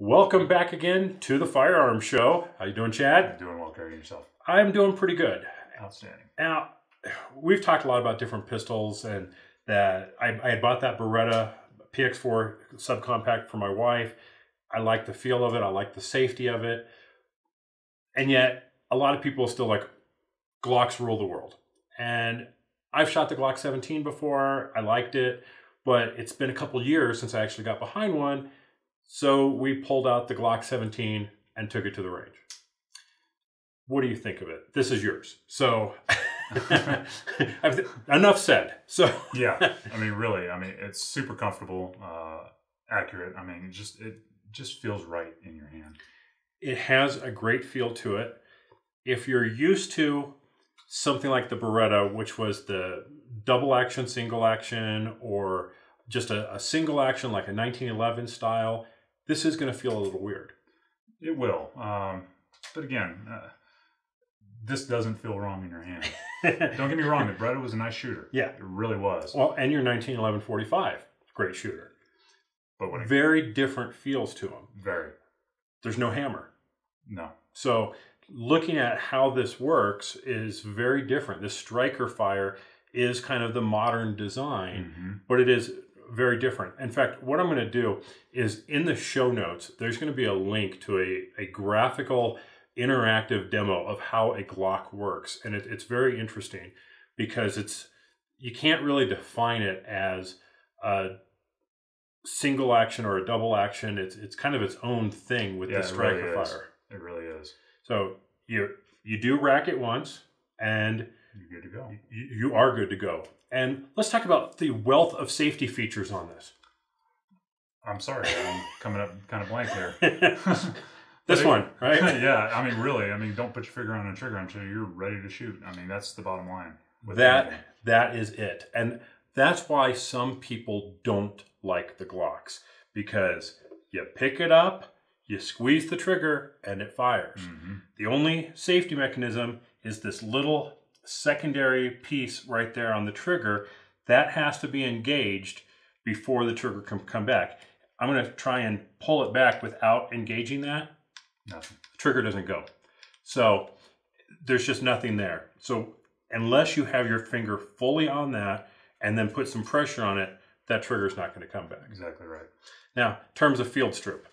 Welcome back again to the Firearm Show. How you doing, Chad? Doing well, Carrie, yourself. I'm doing pretty good. Outstanding. Now, we've talked a lot about different pistols, and that I had bought that Beretta PX4 subcompact for my wife. I like the feel of it. I like the safety of it. And yet, a lot of people are still like, Glocks rule the world. And I've shot the Glock 17 before. I liked it, but it's been a couple years since I actually got behind one. So we pulled out the Glock 17 and took it to the range. What do you think of it? This is yours. So enough said. So yeah, I mean, really, it's super comfortable, accurate. It just feels right in your hand. It has a great feel to it. If you're used to something like the Beretta, which was the double action, single action, or just a single action like a 1911 style, this is going to feel a little weird. It will. But again, this doesn't feel wrong in your hand. Don't get me wrong, the Beretta was a nice shooter. Yeah. It really was. Well, and your 1911 45, great shooter. But when very different feels to them. Very. There's no hammer. No. So looking at how this works is very different. This striker fire is kind of the modern design, but it is very different. In fact, what I'm going to do is in the show notes, there's going to be a link to a graphical interactive demo of how a Glock works. And it's very interesting because you can't really define it as a single action or a double action. It's kind of its own thing with the striker fire. It really is. So you do rack it once and you're good to go. You are good to go. And let's talk about the wealth of safety features on this. I'm sorry, I'm coming up kind of blank there. This one, right? Yeah, really. Don't put your finger on a trigger until you're ready to shoot. That's the bottom line. That is it. And that's why some people don't like the Glocks, because you pick it up, you squeeze the trigger, and it fires. The only safety mechanism is this little secondary piece right there on the trigger. That has to be engaged before the trigger can come back. I'm going to try and pull it back without engaging that. Nothing. The trigger doesn't go. So there's just nothing there. So unless you have your finger fully on that and then put some pressure on it, that trigger's not going to come back. Exactly right. Now, in terms of field strip.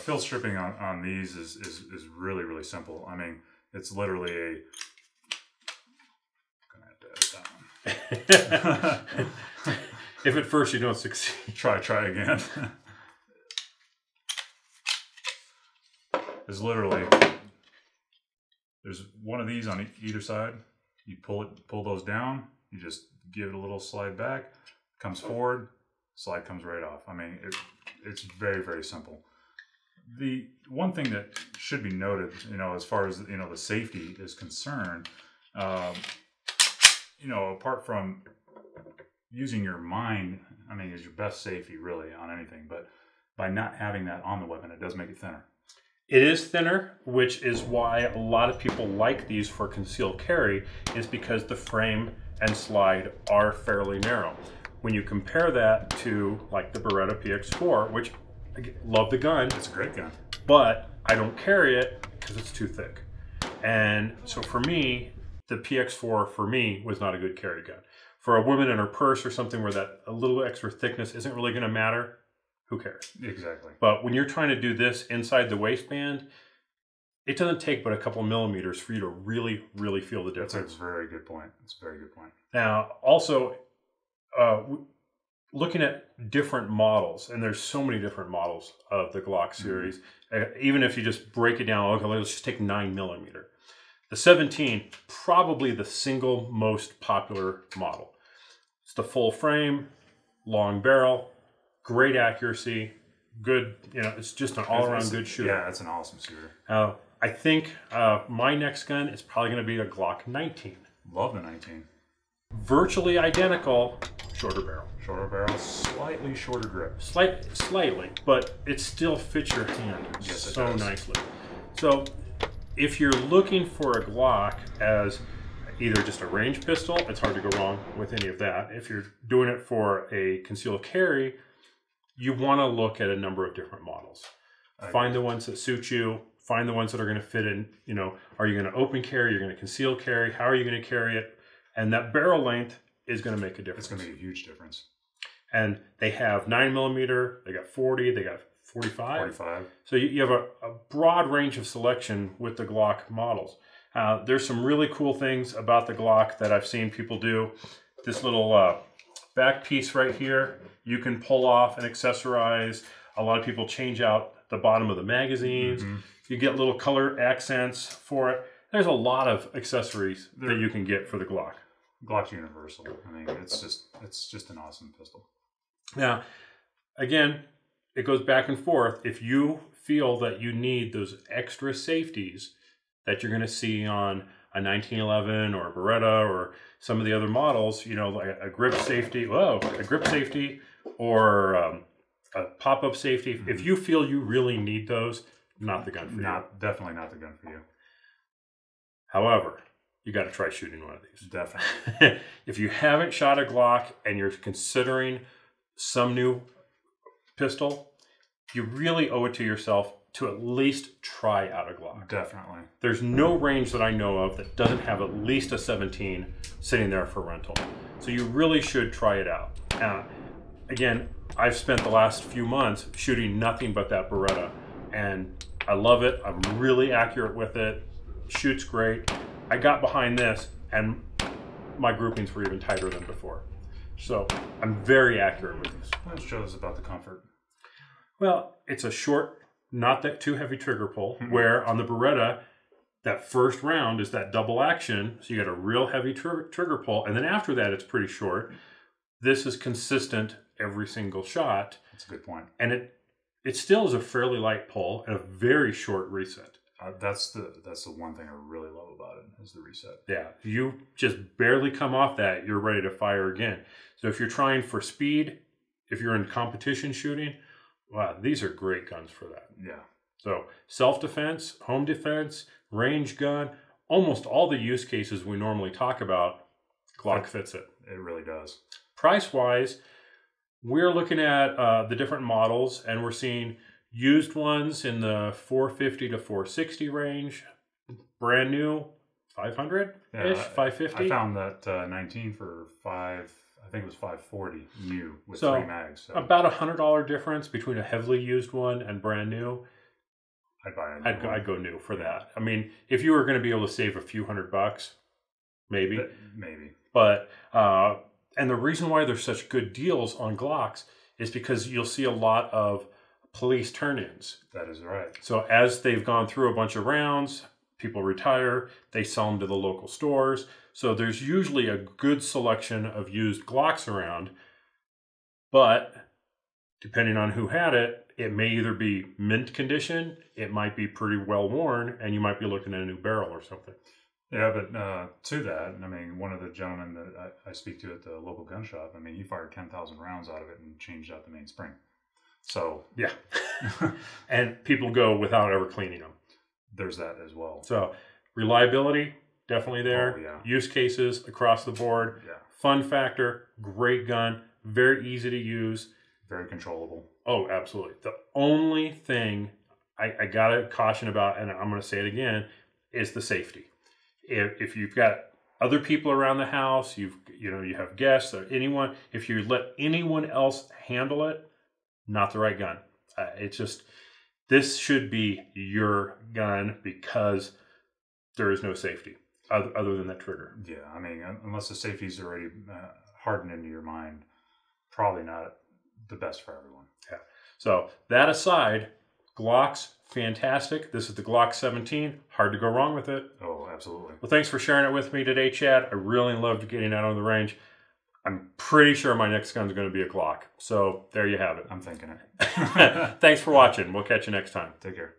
Field stripping on these is really, really simple. It's literally a... I'm going to have to edit that one. If at first you don't succeed. Try again. It's literally... There's one of these on either side. You pull those down. You just give it a little slide back. Comes forward. Slide comes right off. It's very, very simple. The one thing that should be noted, as far as the safety is concerned, apart from using your mind, is your best safety really on anything. But by not having that on the weapon, it does make it thinner. It is thinner, which is why a lot of people like these for concealed carry, is because the frame and slide are fairly narrow. When you compare that to like the Beretta PX4, which I love the gun. It's a great gun. But I don't carry it because it's too thick. And so for me, the PX4 for me was not a good carry gun. For a woman in her purse or something where that a little extra thickness isn't really going to matter, who cares? Exactly. But when you're trying to do this inside the waistband, it doesn't take but a couple millimeters for you to really, really feel the difference. That's a very good point. It's a very good point. Now, also, looking at different models, and there's so many different models of the Glock series, even if you just break it down, okay, let's just take 9mm. The 17, probably the single most popular model. It's the full frame, long barrel, great accuracy, good, it's just an all-around good shooter. Yeah, it's an awesome shooter. I think my next gun is probably going to be a Glock 19. Love the 19. Virtually identical, shorter barrel. Shorter barrel, slightly shorter grip. Slightly, but it still fits your hand so nicely. So if you're looking for a Glock as either just a range pistol, it's hard to go wrong with any of that. If you're doing it for a concealed carry, you want to look at a number of different models. Find the ones that suit you. Find the ones that are going to fit in. You know, are you going to open carry? You're going to conceal carry? How are you going to carry it? And that barrel length is going to make a difference. It's going to make a huge difference. And they have 9mm, they got 40, they got 45. 45. So you have a broad range of selection with the Glock models. There's some really cool things about the Glock that I've seen people do. This little back piece right here, you can pull off and accessorize. A lot of people change out the bottom of the magazines. Mm-hmm. You get little color accents for it. There's a lot of accessories that you can get for the Glock. Glock's universal. I mean, it's just an awesome pistol. Now, again, it goes back and forth. If you feel that you need those extra safeties that you're going to see on a 1911 or a Beretta or some of the other models, you know, like a grip safety, or a pop-up safety. Mm-hmm. If you feel you really need those, not the gun for you. Definitely not the gun for you. However, you got to try shooting one of these. Definitely. If you haven't shot a Glock and you're considering some new pistol, you really owe it to yourself to at least try out a Glock. Definitely. There's no range that I know of that doesn't have at least a 17 sitting there for rental. So you really should try it out. Again, I've spent the last few months shooting nothing but that Beretta, and I love it. I'm really accurate with it. Shoots great. I got behind this, and my groupings were even tighter than before. So I'm very accurate with this. That shows about the comfort. Well, it's a short, not that too heavy trigger pull, where on the Beretta, that first round is that double action, so you got a real heavy trigger pull, and then after that it's pretty short. This is consistent every single shot. That's a good point. And it still is a fairly light pull and a very short reset. That's the one thing I really love about it is the reset. Yeah, you just barely come off that, you're ready to fire again. So if you're trying for speed, if you're in competition shooting, wow, these are great guns for that. Yeah. So self-defense, home defense, range gun, almost all the use cases we normally talk about, Glock fits it. It really does. Price-wise, we're looking at the different models, and we're seeing used ones in the $450 to $460 range, brand new $500-ish, $550. I found that 19 for I think it was $540 new with 3 mags. So about $100 difference between a heavily used one and brand new. I'd buy a new one. I'd go new for that. I mean, if you were going to be able to save a few $100, maybe. But and the reason why there's such good deals on Glocks is because you'll see a lot of police turn-ins. That is right. So as they've gone through a bunch of rounds, people retire, they sell them to the local stores. So there's usually a good selection of used Glocks around, but depending on who had it, it may either be mint condition, it might be pretty well worn, and you might be looking at a new barrel or something. Yeah, but to that, I mean, one of the gentlemen that I speak to at the local gun shop, I mean, he fired 10,000 rounds out of it and changed out the main spring. So yeah, and people go without ever cleaning them. There's that as well. So reliability, definitely there. Oh, yeah. Use cases across the board. Yeah. Fun factor, great gun, very easy to use. Very controllable. Oh, absolutely. The only thing I got to caution about, and I'm going to say it again, is the safety. If you've got other people around the house, you have guests or anyone, if you let anyone else handle it, not the right gun. This should be your gun because there is no safety other than that trigger. Yeah, I mean, unless the safety's already hardened into your mind, probably not the best for everyone. Yeah. So that aside, Glocks, fantastic. This is the Glock 17. Hard to go wrong with it. Oh, absolutely. Well, thanks for sharing it with me today, Chad. I really loved getting out on the range. I'm pretty sure my next gun is going to be a Glock. So there you have it. I'm thinking it. Thanks for watching. We'll catch you next time. Take care.